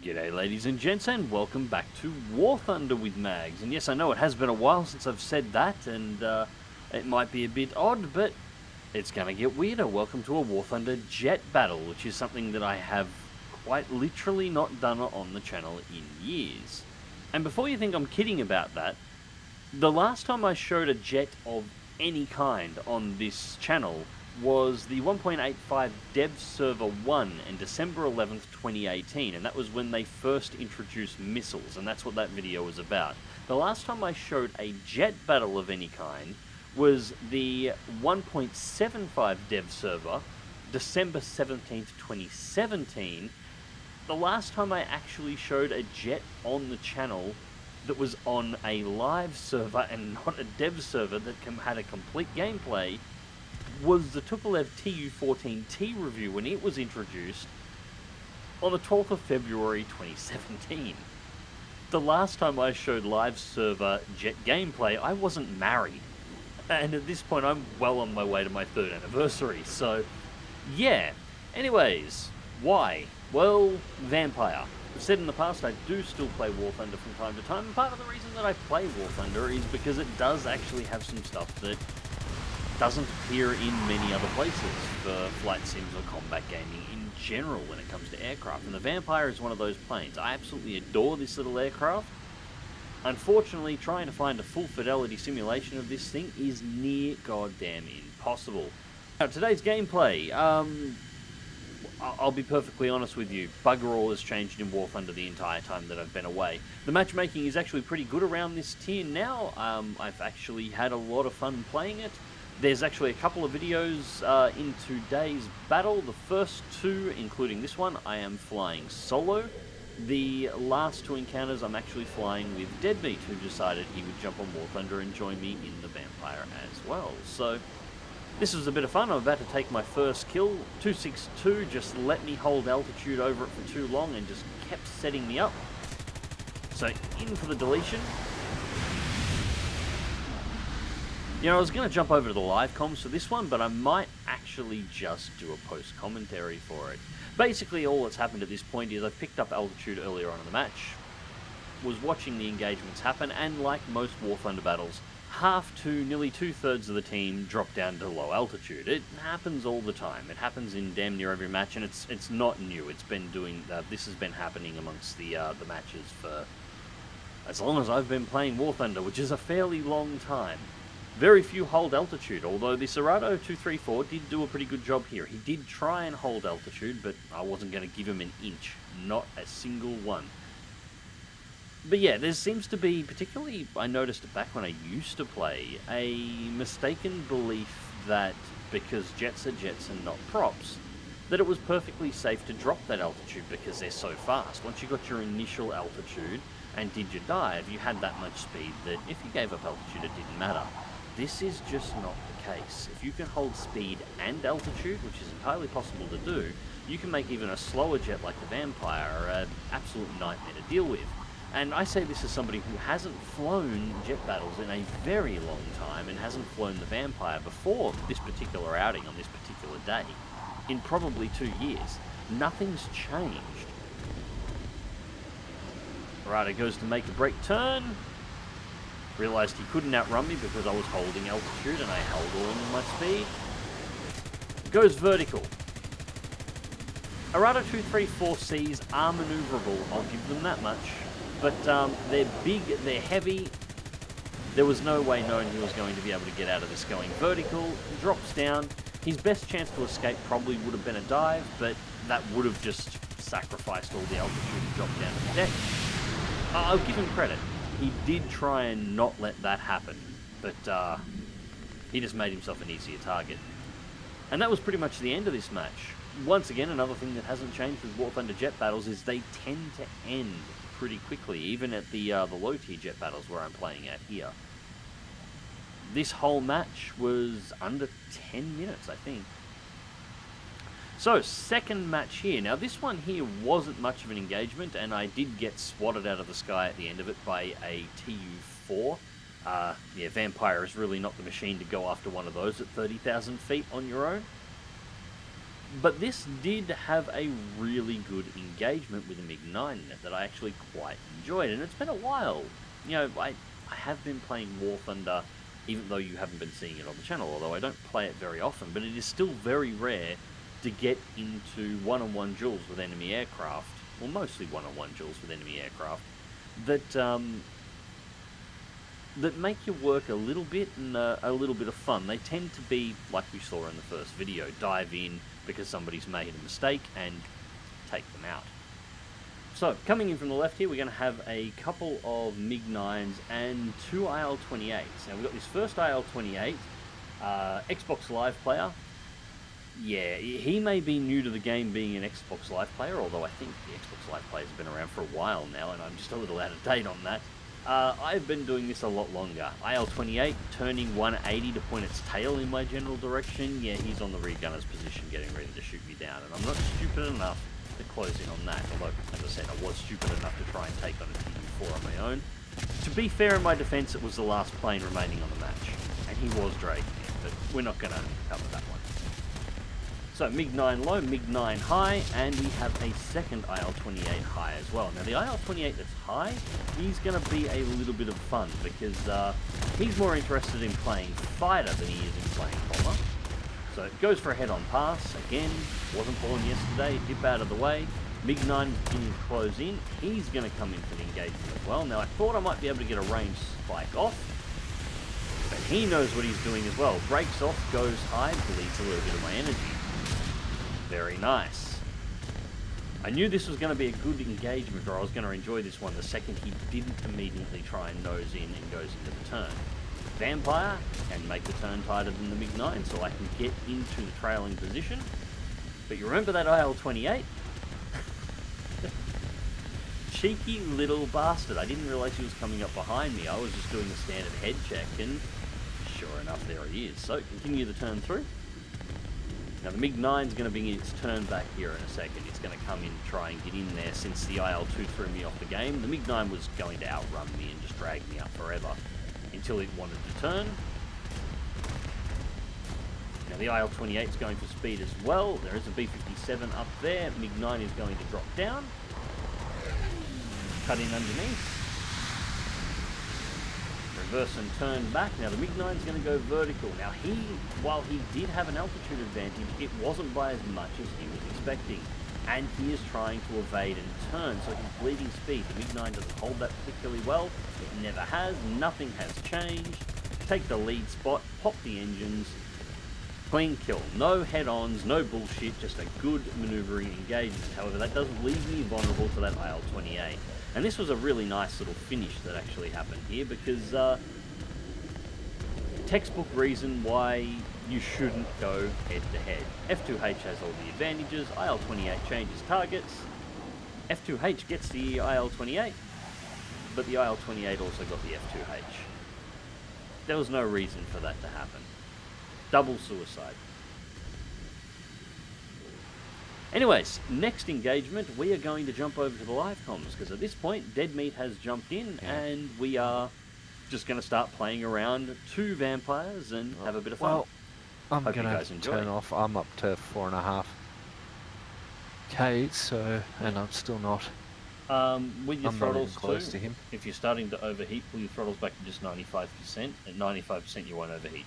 G'day ladies and gents, and welcome back to War Thunder with Mags. And yes, I know it has been a while since I've said that, and it might be a bit odd, but it's gonna get weirder. Welcome to a War Thunder jet battle, which is something that I have quite literally not done on the channel in years. And before you think I'm kidding about that, the last time I showed a jet of any kind on this channel was the 1.85 Dev Server 1 in December 11th, 2018, and that was when they first introduced missiles, and that's what that video was about. The last time I showed a jet battle of any kind was the 1.75 Dev Server, December 17th, 2017. The last time I actually showed a jet on the channel that was on a live server and not a dev server that had a complete gameplay was the Tupolev Tu-14T review when it was introduced on the 12th of February 2017. The last time I showed live server jet gameplay, I wasn't married. And at this point, I'm well on my way to my 3rd anniversary, so yeah. Anyways, why? Well, Vampire. I've said in the past, I do still play War Thunder from time to time, and part of the reason that I play War Thunder is because it does actually have some stuff that doesn't appear in many other places for flight sims or combat gaming in general when it comes to aircraft, and the Vampire is one of those planes. I absolutely adore this little aircraft. Unfortunately, trying to find a full fidelity simulation of this thing is near goddamn impossible. Now, today's gameplay, I'll be perfectly honest with you, bugger all has changed in War Thunder the entire time that I've been away. The matchmaking is actually pretty good around this tier now. I've actually had a lot of fun playing it. There's actually a couple of videos in today's battle. The first two, including this one, I am flying solo. The last two encounters I'm actually flying with Deadbeat, who decided he would jump on War Thunder and join me in the Vampire as well. So this was a bit of fun. I'm about to take my first kill. 262 just let me hold altitude over it for too long and just kept setting me up. So in for the deletion. You know, I was going to jump over to the live comms for this one, but I might actually just do a post-commentary for it. Basically, all that's happened at this point is I've picked up altitude earlier on in the match, was watching the engagements happen, and like most War Thunder battles, half to nearly 2/3 of the team drop down to low altitude. It happens all the time. It happens in damn near every match, and it's not new. It's been doing this has been happening amongst the matches for as long as I've been playing War Thunder, which is a fairly long time. Very few hold altitude, although the Serato 234 did do a pretty good job here. He did try and hold altitude, but I wasn't going to give him an inch. Not a single one. But yeah, there seems to be, particularly I noticed it back when I used to play, a mistaken belief that because jets are jets and not props, that it was perfectly safe to drop that altitude because they're so fast. Once you got your initial altitude and did your dive, you had that much speed that if you gave up altitude, it didn't matter. This is just not the case. If you can hold speed and altitude, which is entirely possible to do, you can make even a slower jet like the Vampire an absolute nightmare to deal with. And I say this as somebody who hasn't flown jet battles in a very long time and hasn't flown the Vampire before this particular outing on this particular day in probably 2 years. Nothing's changed. Right, it goes to make a brake turn. Realised he couldn't outrun me because I was holding altitude and I held all of my speed. Goes vertical. Arado 234Cs are manoeuvrable, I'll give them that much. But they're big, they're heavy. There was no way knowing he was going to be able to get out of this going vertical. Drops down. His best chance to escape probably would have been a dive, but that would have just sacrificed all the altitude and dropped down to the deck. I'll give him credit. He did try and not let that happen, but he just made himself an easier target. And that was pretty much the end of this match. Once again, another thing that hasn't changed with War Thunder jet battles is they tend to end pretty quickly, even at the low tier jet battles where I'm playing at here. This whole match was under 10 minutes, I think. So, second match here. Now, this one here wasn't much of an engagement, and I did get swatted out of the sky at the end of it by a Tu-4. Yeah, Vampire is really not the machine to go after one of those at 30,000 feet on your own. But this did have a really good engagement with a MiG-9 in it that I actually quite enjoyed, and it's been a while. You know, I have been playing War Thunder, even though you haven't been seeing it on the channel, although I don't play it very often, but it is still very rare to get into one-on-one duels with enemy aircraft, well, mostly one-on-one duels with enemy aircraft, that that make your work a little bit and a little bit of fun. They tend to be, like we saw in the first video, dive in because somebody's made a mistake and take them out. So, coming in from the left here, we're going to have a couple of MiG-9s and 2 IL-28s. Now, we've got this first IL-28, Xbox Live player. Yeah, he may be new to the game being an Xbox Live player, although I think the Xbox Live players have been around for a while now, and I'm just a little out of date on that. I've been doing this a lot longer. IL-28 turning 180 to point its tail in my general direction. Yeah, he's on the rear gunner's position getting ready to shoot me down, and I'm not stupid enough to close in on that, although, as I said, I was stupid enough to try and take on a TU4 on my own. To be fair, in my defense, it was the last plane remaining on the match, and he was dragging it, but we're not going to cover that one. So MiG-9 low, MiG-9 high, and we have a second IL-28 high as well. Now the IL-28 that's high, he's going to be a little bit of fun because he's more interested in playing fighter than he is in playing bomber. So it goes for a head-on pass. Again, wasn't born yesterday, dip out of the way. MiG-9 can close in. He's going to come in for the engagement as well. Now I thought I might be able to get a range spike off, but he knows what he's doing as well. Breaks off, goes high, bleeds a little bit of my energy. Very nice. I knew this was going to be a good engagement, or I was going to enjoy this one the second he didn't immediately try and nose in and goes into the turn. Vampire can make the turn tighter than the MiG-9, so I can get into the trailing position. But you remember that IL-28? Cheeky little bastard. I didn't realise he was coming up behind me. I was just doing a standard head check, and sure enough, there he is. So, continue the turn through. Now the MiG-9 is going to bring its turn back here in a second. It's going to come in and try and get in there since the IL-2 threw me off the game. The MiG-9 was going to outrun me and just drag me up forever until it wanted to turn. Now the IL-28 is going for speed as well. There is a B-57 up there. MiG-9 is going to drop down. Cut in underneath. Reverse and turn back. Now the MiG-9 is going to go vertical. Now while he did have an altitude advantage, it wasn't by as much as he was expecting. And he is trying to evade and turn, so he's bleeding speed. The MiG-9 doesn't hold that particularly well. It never has. Nothing has changed. Take the lead spot, pop the engines. Clean kill. No head-ons, no bullshit, just a good maneuvering engagement. However, that does leave me vulnerable to that IL-28. And this was a really nice little finish that actually happened here because textbook reason why you shouldn't go head-to-head. F2H has all the advantages, IL-28 changes targets, F2H gets the IL-28, but the IL-28 also got the F2H. There was no reason for that to happen. Double suicide. Anyways, next engagement, we are going to jump over to the live comms, because at this point, Dead Meat has jumped in, and we are just going to start playing around 2 vampires and have a bit of fun. Well, I'm going to turn off. I'm up to 4.5K, so, and I'm still not. With your throttles close too, to him. if you're starting to overheat, pull your throttles back to just 95%. At 95% you won't overheat.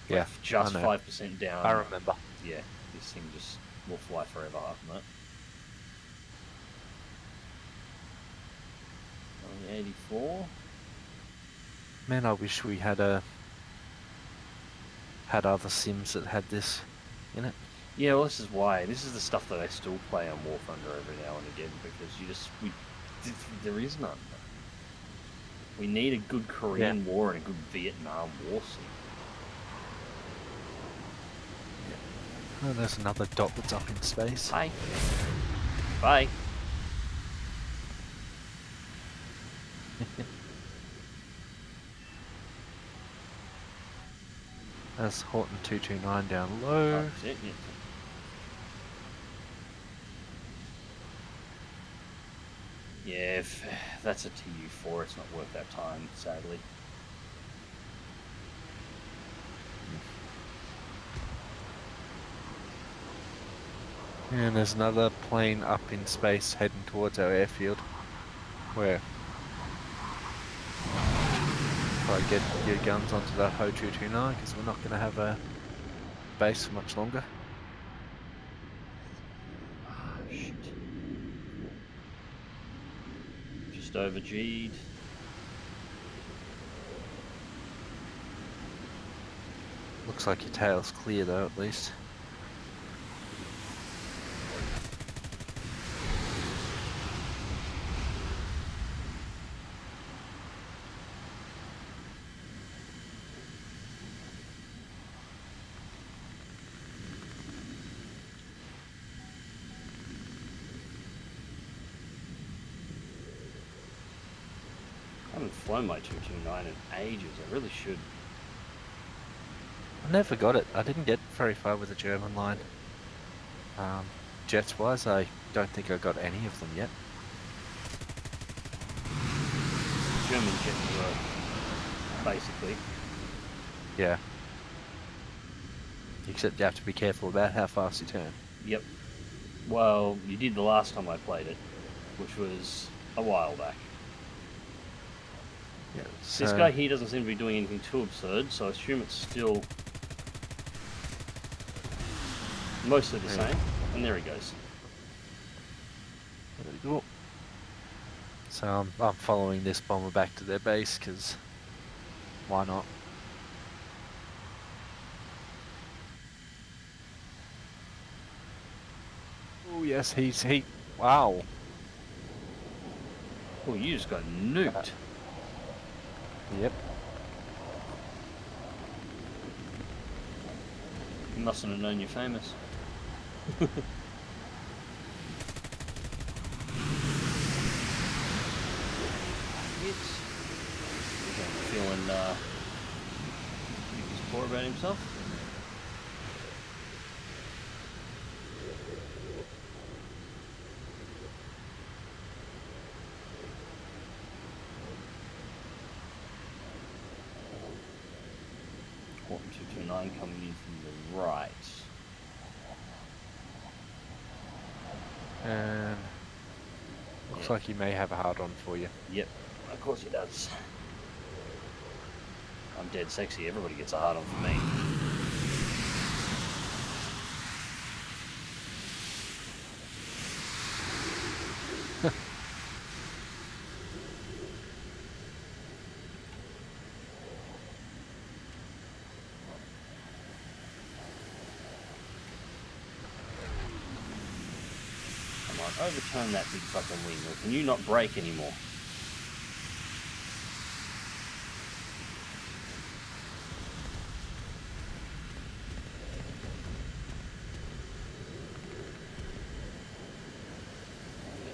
Yeah, like just 5% down. I remember. Yeah, this thing just will fly forever after that. Only 84. Man, I wish we had other sims that had this in it. Yeah, well, this is why. This is the stuff that I still play on War Thunder every now and again, because there is none. We need a good Korean War and a good Vietnam War sim. Oh, there's another dot that's up in space. Hi. Bye. There's Horton 229 down low. That's it, yeah. Yeah, if that's a TU4, it's not worth our time, sadly. And there's another plane up in space heading towards our airfield. Where probably get your guns onto that HO229 because we're not going to have a base for much longer. Shit. Just over G'd. Looks like your tail's clear though, at least. I haven't flown my 229 in ages. I really should. I never got it. I didn't get very far with the German line. Jets wise, I don't think I got any of them yet. German jets were basically. Yeah. Except you have to be careful about how fast you turn. Yep. Well, you did the last time I played it, which was a while back. Yeah. This guy here doesn't seem to be doing anything too absurd, so I assume it's still mostly the same. And there he goes. There we go. So I'm following this bomber back to their base because why not? Oh yes, he. Wow. Oh, you just got nuked. Yep. You mustn't have known you're famous. He's feeling he's poor about himself. Horton 229 coming in from the right. And looks like he may have a hard on for you. Yep, of course he does. I'm dead sexy. Everybody gets a hard on for me. Come on, overturn that big fucking wing, or can you not brake anymore?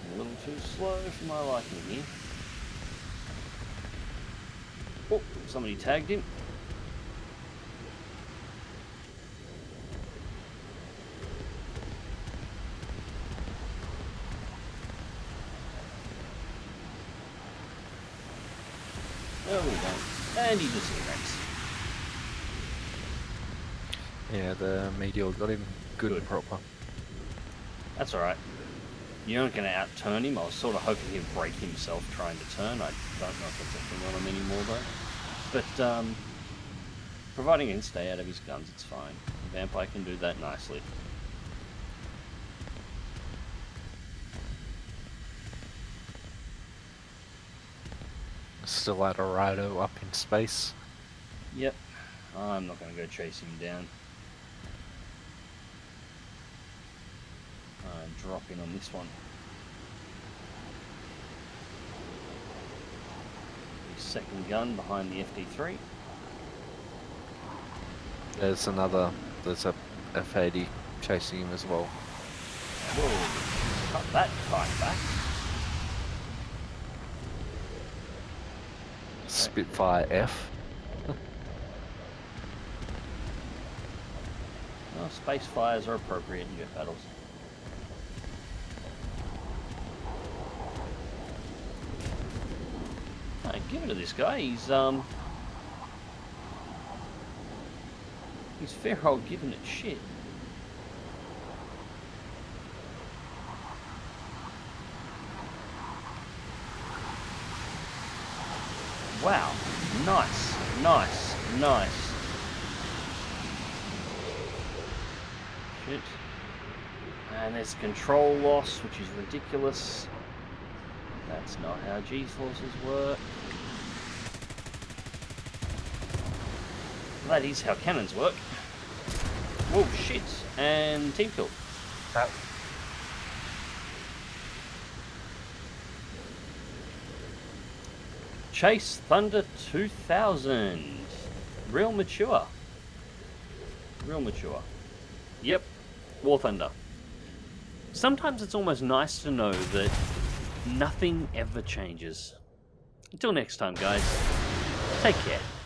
A little too slow for my liking here. Oh, somebody tagged him. Oh, we don't. And he disintegrates. Yeah, the meteor got him good and proper. That's alright. You're not going to outturn him. I was sort of hoping he'd break himself trying to turn. I don't know if that's a thing on him anymore though. But providing he can stay out of his guns, it's fine. The Vampire can do that nicely. Still at a Rhino up in space. Yep. I'm not going to go chase him down. Drop in on this one. His second gun behind the FD3. There's a F80 chasing him as well. Whoa, cut that fight back. Spitfire F. Well, space fires are appropriate in jet battles. Hey, give it to this guy. He's fair old giving it shit. Nice, nice. Shit. And there's control loss, which is ridiculous. That's not how G-forces work. That is how cannons work. Whoa, shit. And team kill. That Chase Thunder 2000. Real mature. Real mature. Yep. War Thunder. Sometimes it's almost nice to know that nothing ever changes. Until next time, guys. Take care.